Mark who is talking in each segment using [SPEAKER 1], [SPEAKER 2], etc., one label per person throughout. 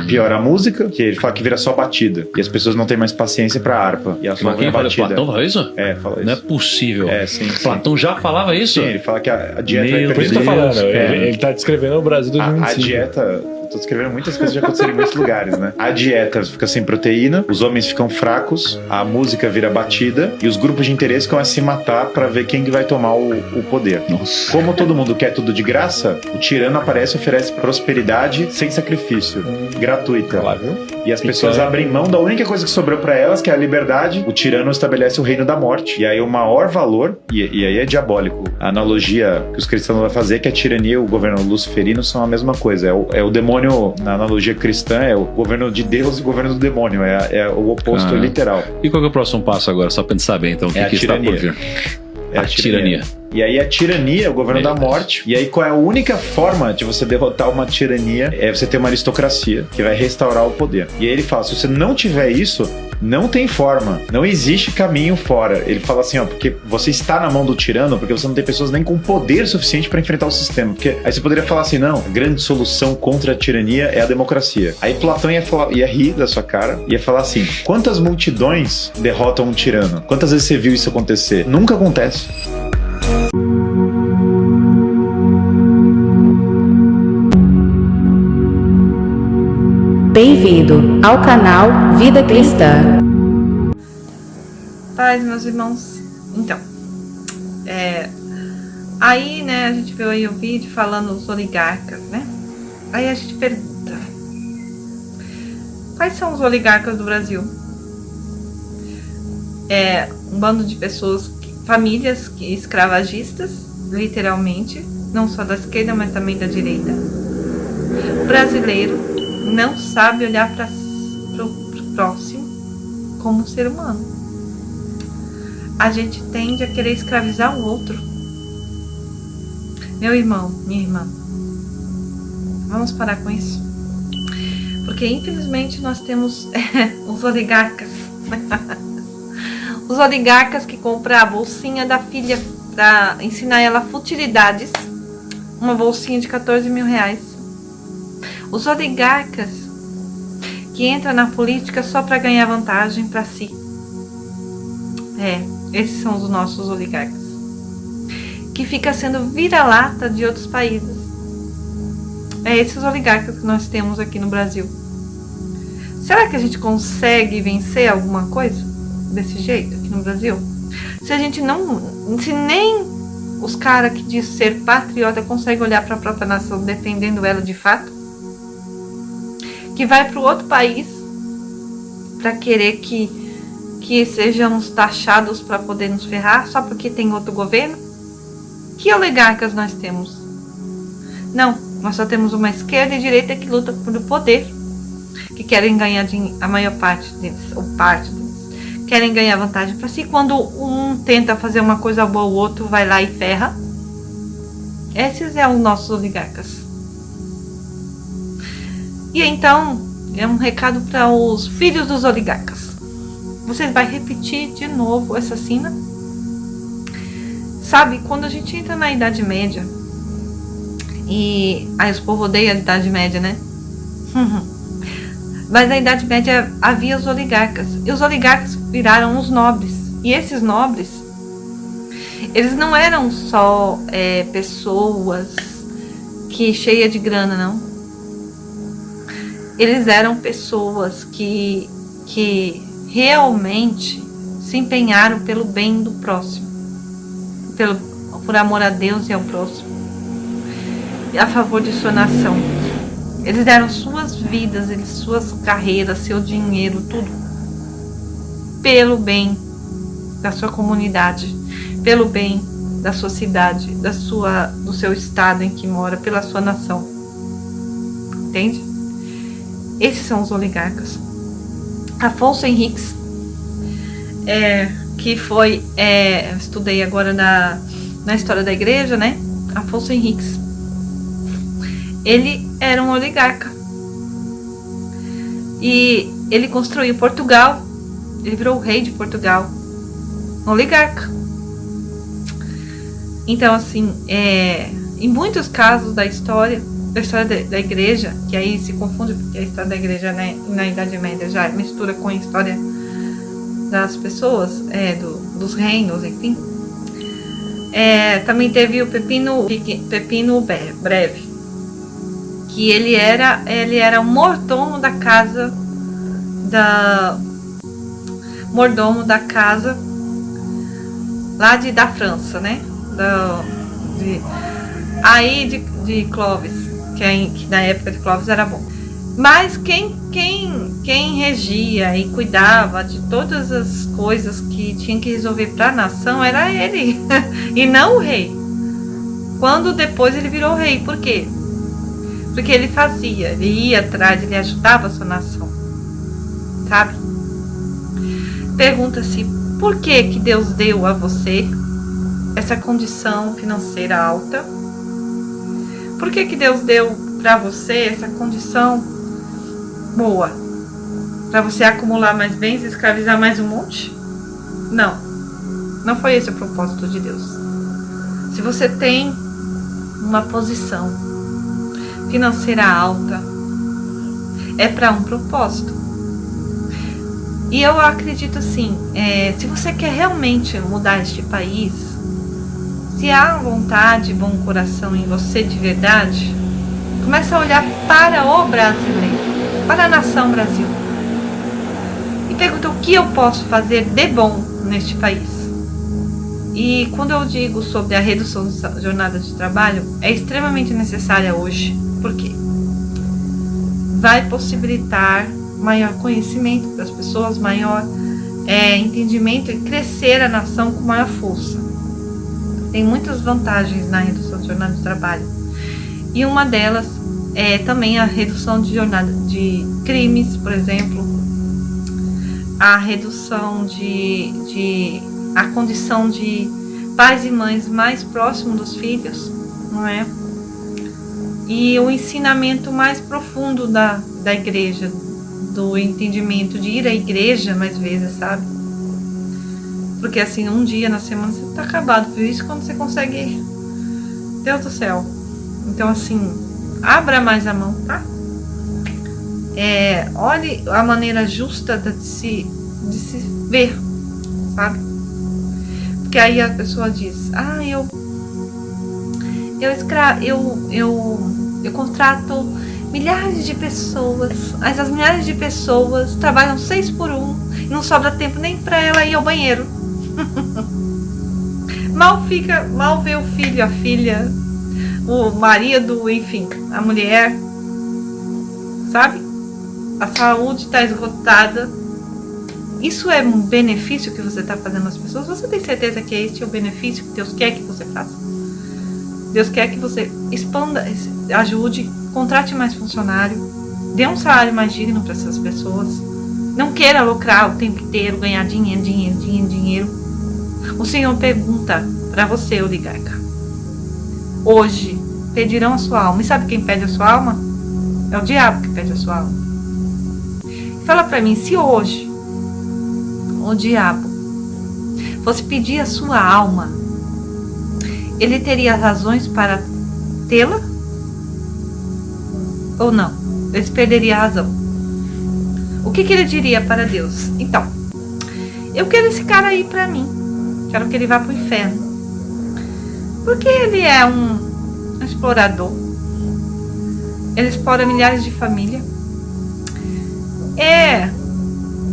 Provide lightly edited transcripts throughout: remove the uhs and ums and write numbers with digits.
[SPEAKER 1] piora a música, que ele fala que vira só batida. E as pessoas não têm mais paciência pra harpa. E a só
[SPEAKER 2] quem fala? Platão fala isso?
[SPEAKER 1] Fala isso.
[SPEAKER 2] Não é possível.
[SPEAKER 1] Sim.
[SPEAKER 2] Platão já falava isso?
[SPEAKER 1] Sim, ele fala que a dieta vai
[SPEAKER 2] Meu
[SPEAKER 1] perder.
[SPEAKER 3] Por isso que eu tô falando, ele tá descrevendo o Brasil do 2025.
[SPEAKER 1] A dieta... Tô descrevendo muitas coisas que já aconteceram em muitos lugares, né? A dieta fica sem proteína, os homens ficam fracos, a música vira batida e os grupos de interesse começam a se matar pra ver quem que vai tomar o poder.
[SPEAKER 2] Nossa.
[SPEAKER 1] Como todo mundo quer tudo de graça, o tirano aparece e oferece prosperidade sem sacrifício, gratuita.
[SPEAKER 3] Claro.
[SPEAKER 1] E as pessoas abrem mão da única coisa que sobrou pra elas, que é a liberdade. O tirano estabelece o reino da morte. E aí o maior valor, e aí é diabólico, a analogia que os cristãos vão fazer é que a tirania e o governo luciferino são a mesma coisa. É o demônio, na analogia cristã, é o governo de Deus e o governo do demônio. É o oposto literal.
[SPEAKER 2] E qual que é o próximo passo agora? Só pra gente saber, então, o que está por vir?
[SPEAKER 1] É a tirania. E aí a tirania é o governo da morte. E aí qual é a única forma de você derrotar uma tirania? É você ter uma aristocracia que vai restaurar o poder. E aí ele fala, se você não tiver isso, não tem forma. Não existe caminho fora. Ele fala assim, porque você está na mão do tirano, porque você não tem pessoas nem com poder suficiente para enfrentar o sistema. Porque aí você poderia falar assim, não, a grande solução contra a tirania é a democracia. Aí Platão ia rir da sua cara, ia falar assim, quantas multidões derrotam um tirano? Quantas vezes você viu isso acontecer? Nunca acontece.
[SPEAKER 4] Bem-vindo ao canal Vida Cristã.
[SPEAKER 5] Paz, meus irmãos. Então, aí, né, a gente viu aí o vídeo falando os oligarcas, né? Aí a gente pergunta, quais são os oligarcas do Brasil? É um bando de pessoas, famílias escravagistas, literalmente, não só da esquerda, mas também da direita. O brasileiro não sabe olhar para o próximo como ser humano. A gente tende a querer escravizar o outro. Meu irmão, minha irmã, vamos parar com isso. Porque infelizmente nós temos os oligarcas. Os oligarcas que compram a bolsinha da filha para ensinar ela futilidades. Uma bolsinha de 14 mil reais. Os oligarcas que entram na política só para ganhar vantagem para si. Esses são os nossos oligarcas. Que fica sendo vira-lata de outros países. É esses oligarcas que nós temos aqui no Brasil. Será que a gente consegue vencer alguma coisa desse jeito aqui no Brasil? Se a gente não... Se nem os caras que diz ser patriota conseguem olhar para a própria nação defendendo ela de fato, que vai para o outro país para querer que sejamos taxados para poder nos ferrar só porque tem outro governo? Que oligarcas nós temos? Não, nós só temos uma esquerda e direita que luta por poder, que querem ganhar a maior parte deles, ou parte deles, querem ganhar vantagem para si. Quando um tenta fazer uma coisa boa, o outro vai lá e ferra. Esses são os nossos oligarcas. E então, é um recado para os filhos dos oligarcas. Você vai repetir de novo essa cena? Sabe, quando a gente entra na Idade Média, e aí os povos odeiam a Idade Média, né? Mas na Idade Média havia os oligarcas. E os oligarcas viraram os nobres. E esses nobres, eles não eram só pessoas que cheias de grana, não. Eles eram pessoas que realmente se empenharam pelo bem do próximo, por amor a Deus e ao próximo, a favor de sua nação. Eles deram suas vidas, suas carreiras, seu dinheiro, tudo, pelo bem da sua comunidade, pelo bem da sua cidade, do seu estado em que mora, pela sua nação. Entende? Esses são os oligarcas. Afonso Henriques, que foi, estudei agora na história da igreja, né? Afonso Henriques, ele era um oligarca. E ele construiu Portugal, ele virou o rei de Portugal, um oligarca. Então, assim, em muitos casos da história, da história da igreja, que aí se confunde porque a história da igreja, né, na Idade Média já mistura com a história das pessoas, dos reinos, enfim. Também teve o Pepino Breve, que ele era um mordomo da casa lá da França, né? De Clovis, que na época de Clovis era bom. Mas quem regia e cuidava de todas as coisas que tinha que resolver para a nação era ele, e não o rei. Quando depois ele virou rei, por quê? Porque ele ia atrás, ele ajudava a sua nação, sabe? Pergunta-se, por que Deus deu a você essa condição financeira alta? Por que Deus deu para você essa condição boa? Para você acumular mais bens e escravizar mais um monte? Não foi esse o propósito de Deus. Se você tem uma posição financeira alta, é para um propósito. E eu acredito assim, se você quer realmente mudar este país, se há vontade e bom coração em você de verdade, começa a olhar para o brasileiro, para a nação Brasil, e pergunta o que eu posso fazer de bom neste país. E quando eu digo sobre a redução da jornada de trabalho, é extremamente necessária hoje. Por quê? Vai possibilitar maior conhecimento das pessoas, maior entendimento e crescer a nação com maior força. Tem muitas vantagens na redução de jornada de trabalho. E uma delas é também a redução de jornada de crimes, por exemplo, a redução a condição de pais e mães mais próximos dos filhos, não é? E o ensinamento mais profundo da igreja, do entendimento de ir à igreja mais vezes, sabe? Porque assim, um dia na semana você tá acabado, viu? Isso quando você consegue ir. Deus do céu. Então assim, abra mais a mão, tá? Olhe a maneira justa de se ver, sabe? Porque aí a pessoa diz, eu contrato milhares de pessoas, mas as milhares de pessoas trabalham 6 por 1 e não sobra tempo nem para ela ir ao banheiro. Mal vê o filho, a filha, o marido, enfim, a mulher, sabe? A saúde está esgotada. Isso é um benefício que você está fazendo às pessoas? Você tem certeza que este é o benefício que Deus quer que você faça? Deus quer que você expanda, ajude, contrate mais funcionário, dê um salário mais digno para essas pessoas. Não queira lucrar o tempo inteiro, ganhar dinheiro. O Senhor pergunta para você, oligarca. Hoje pedirão a sua alma. E sabe quem pede a sua alma? É o diabo que pede a sua alma. Fala para mim, se hoje o diabo fosse pedir a sua alma, ele teria razões para tê-la? Ou não? Ele perderia a razão. O que ele diria para Deus? Então, eu quero esse cara aí para mim. Quero que ele vá para o inferno. Porque ele é um explorador. Ele explora milhares de famílias.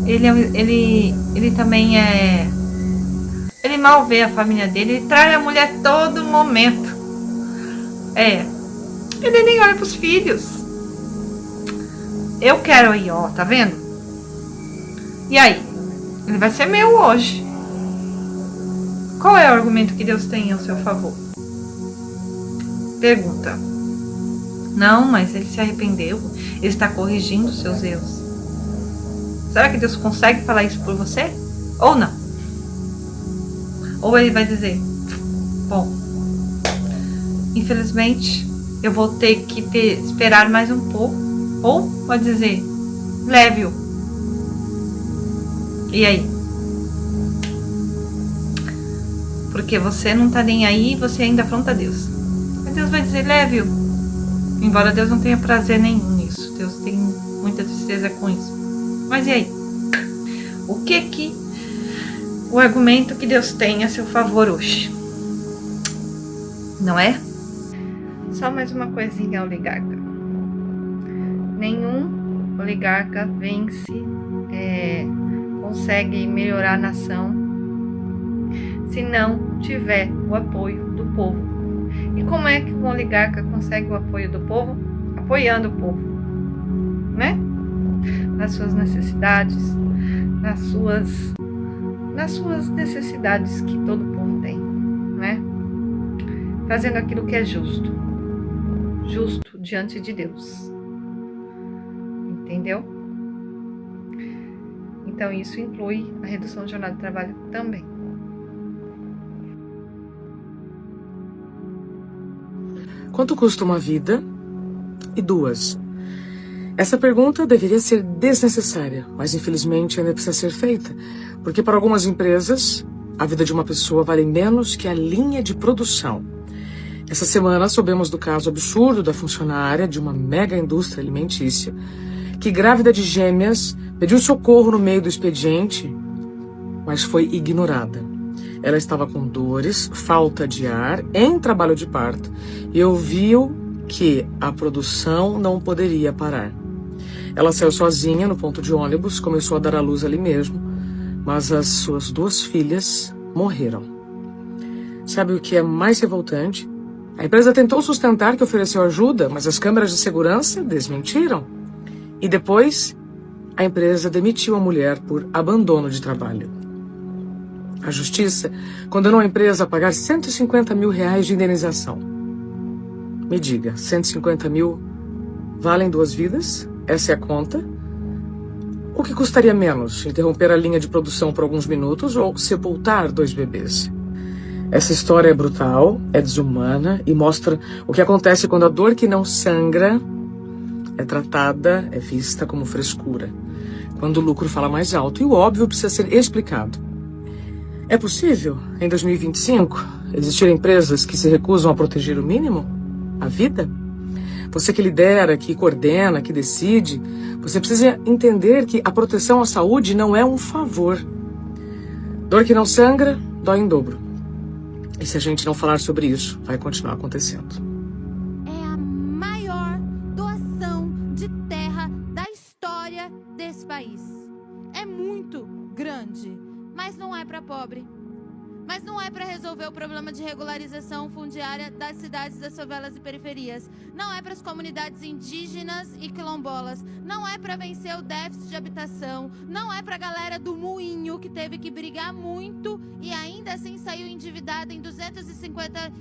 [SPEAKER 5] Ele também é... Ele mal vê a família dele. Ele trai a mulher todo momento. Ele nem olha para os filhos. Eu quero ir, ó, tá vendo? E aí? Ele vai ser meu hoje. Qual é o argumento que Deus tem ao seu favor? Pergunta. Não, mas ele se arrependeu. Ele está corrigindo os seus erros. Será que Deus consegue falar isso por você? Ou não? Ou ele vai dizer, bom, infelizmente eu vou ter que esperar mais um pouco. Ou vai dizer, leve-o. E aí? Porque você não tá nem aí e você ainda afronta Deus. Mas Deus vai dizer, leve-o. Embora Deus não tenha prazer nenhum nisso. Deus tem muita tristeza com isso. Mas e aí? O que o argumento que Deus tem a seu favor hoje? Não é? Só mais uma coisinha, oligarca. Nenhum oligarca vence, consegue melhorar a nação se não tiver o apoio do povo. E como é que um oligarca consegue o apoio do povo? Apoiando o povo, né? Nas suas necessidades, nas suas necessidades que todo povo tem, né? Fazendo aquilo que é justo diante de Deus. Entendeu? Então isso inclui a redução de jornada de trabalho também.
[SPEAKER 6] Quanto custa uma vida? E 2. Essa pergunta deveria ser desnecessária, mas infelizmente ainda precisa ser feita, porque para algumas empresas, a vida de uma pessoa vale menos que a linha de produção. Essa semana soubemos do caso absurdo da funcionária de uma mega indústria alimentícia, que grávida de gêmeas pediu socorro no meio do expediente, mas foi ignorada. Ela estava com dores, falta de ar, em trabalho de parto, e ouviu que a produção não poderia parar. Ela saiu sozinha no ponto de ônibus, começou a dar à luz ali mesmo, mas as suas 2 filhas morreram. Sabe o que é mais revoltante? A empresa tentou sustentar que ofereceu ajuda, mas as câmeras de segurança desmentiram. E depois, a empresa demitiu a mulher por abandono de trabalho. A justiça condenou a empresa a pagar R$150 mil de indenização. Me diga, 150 mil valem 2 vidas? Essa é a conta? O que custaria menos? Interromper a linha de produção por alguns minutos ou sepultar 2 bebês? Essa história é brutal, é desumana e mostra o que acontece quando a dor que não sangra é tratada, é vista como frescura. Quando o lucro fala mais alto e o óbvio precisa ser explicado. É possível, em 2025, existir empresas que se recusam a proteger o mínimo? A vida? Você que lidera, que coordena, que decide, você precisa entender que a proteção à saúde não é um favor. Dor que não sangra, dói em dobro. E se a gente não falar sobre isso, vai continuar acontecendo.
[SPEAKER 7] É a maior doação de terra da história desse país. É muito grande, mas não é para pobre. Mas não é para resolver o problema de regularização fundiária das cidades, das favelas e periferias. Não é para as comunidades indígenas e quilombolas. Não é para vencer o déficit de habitação. Não é para a galera do moinho que teve que brigar muito e ainda assim saiu endividada em 250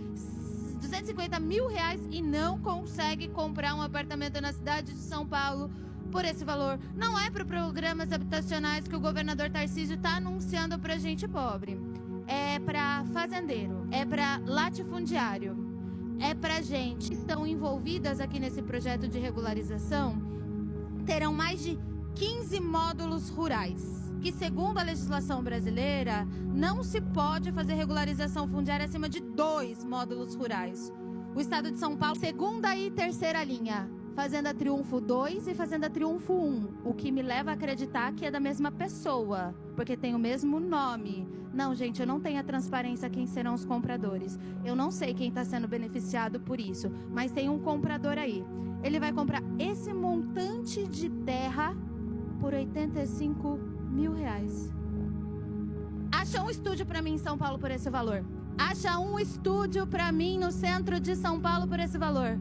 [SPEAKER 7] mil e não consegue comprar um apartamento na cidade de São Paulo por esse valor. Não é para programas habitacionais que o governador Tarcísio está anunciando para gente pobre. É para fazendeiro, é para latifundiário, é para gente que estão envolvidas aqui nesse projeto de regularização, terão mais de 15 módulos rurais, que segundo a legislação brasileira, não se pode fazer regularização fundiária acima de 2 módulos rurais. O estado de São Paulo, segunda e terceira linha, Fazenda Triunfo 2 e Fazenda Triunfo 1, o que me leva a acreditar que é da mesma pessoa, porque tem o mesmo nome. Não, gente, eu não tenho a transparência quem serão os compradores. Eu não sei quem está sendo beneficiado por isso, mas tem um comprador aí. Ele vai comprar esse montante de terra por R$85 mil. Acha um estúdio para mim em São Paulo por esse valor. Acha um estúdio para mim no centro de São Paulo por esse valor.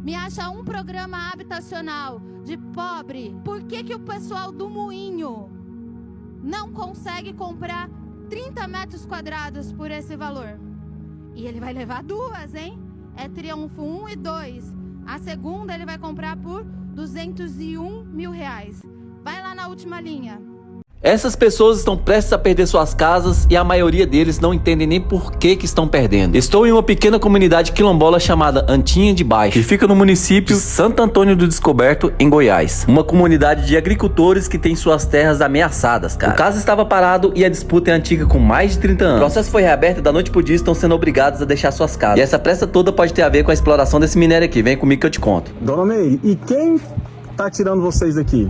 [SPEAKER 7] Me acha um programa habitacional de pobre. Por que o pessoal do moinho não consegue comprar 30 metros quadrados por esse valor? E ele vai levar 2, hein? É Triunfo 1 e 2. A segunda ele vai comprar por R$201 mil. Vai lá na última linha.
[SPEAKER 8] Essas pessoas estão prestes a perder suas casas e a maioria deles não entendem nem por que estão perdendo. Estou em uma pequena comunidade quilombola chamada Antinha de Baixo, que fica no município de Santo Antônio do Descoberto, em Goiás. Uma comunidade de agricultores que tem suas terras ameaçadas, cara. O caso estava parado e a disputa é antiga com mais de 30 anos. O processo foi reaberto e da noite pro dia estão sendo obrigados a deixar suas casas. E essa pressa toda pode ter a ver com a exploração desse minério aqui. Vem comigo que eu te conto.
[SPEAKER 9] Dona Meire, e quem tá tirando vocês daqui?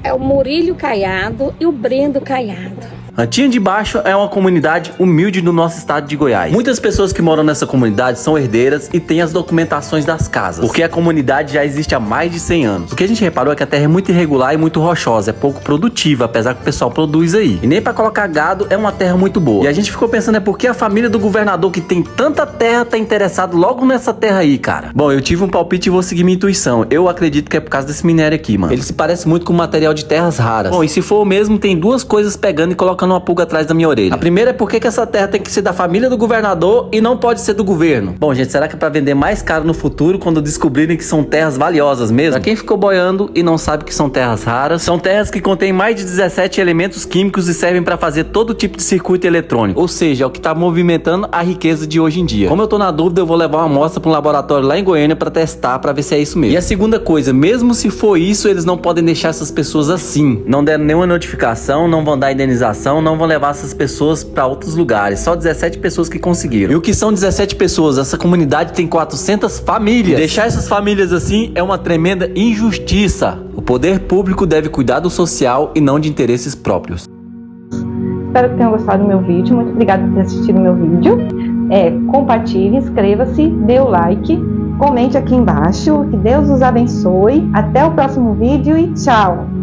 [SPEAKER 10] É o Murilo Caiado e o Brendo Caiado.
[SPEAKER 8] Antinha de Baixo é uma comunidade humilde do nosso estado de Goiás. Muitas pessoas que moram nessa comunidade são herdeiras e têm as documentações das casas, porque a comunidade já existe há mais de 100 anos. O que a gente reparou é que a terra é muito irregular e muito rochosa, é pouco produtiva, apesar que o pessoal produz aí. E nem pra colocar gado é uma terra muito boa. E a gente ficou pensando por que a família do governador que tem tanta terra tá interessado logo nessa terra aí, cara. Bom, eu tive um palpite e vou seguir minha intuição. Eu acredito que é por causa desse minério aqui, mano. Ele se parece muito com material de terras raras. Bom, e se for o mesmo, tem duas coisas pegando e colocando uma pulga atrás da minha orelha. A primeira é por que essa terra tem que ser da família do governador e não pode ser do governo. Bom, gente, será que é pra vender mais caro no futuro quando descobrirem que são terras valiosas mesmo? Pra quem ficou boiando e não sabe que são terras raras, são terras que contêm mais de 17 elementos químicos e servem pra fazer todo tipo de circuito eletrônico. Ou seja, é o que tá movimentando a riqueza de hoje em dia. Como eu tô na dúvida, eu vou levar uma amostra pra um laboratório lá em Goiânia pra testar, pra ver se é isso mesmo. E a segunda coisa, mesmo se for isso, eles não podem deixar essas pessoas assim. Não deram nenhuma notificação, não vão dar indenização, não vão levar essas pessoas para outros lugares. Só 17 pessoas que conseguiram. E o que são 17 pessoas? Essa comunidade tem 400 famílias. Deixar essas famílias assim é uma tremenda injustiça. O poder público deve cuidar do social e não de interesses próprios.
[SPEAKER 11] Espero que tenham gostado do meu vídeo. Muito obrigada por ter assistido o meu vídeo. Compartilhe, inscreva-se, dê o like, comente aqui embaixo. Que Deus os abençoe. Até o próximo vídeo e tchau!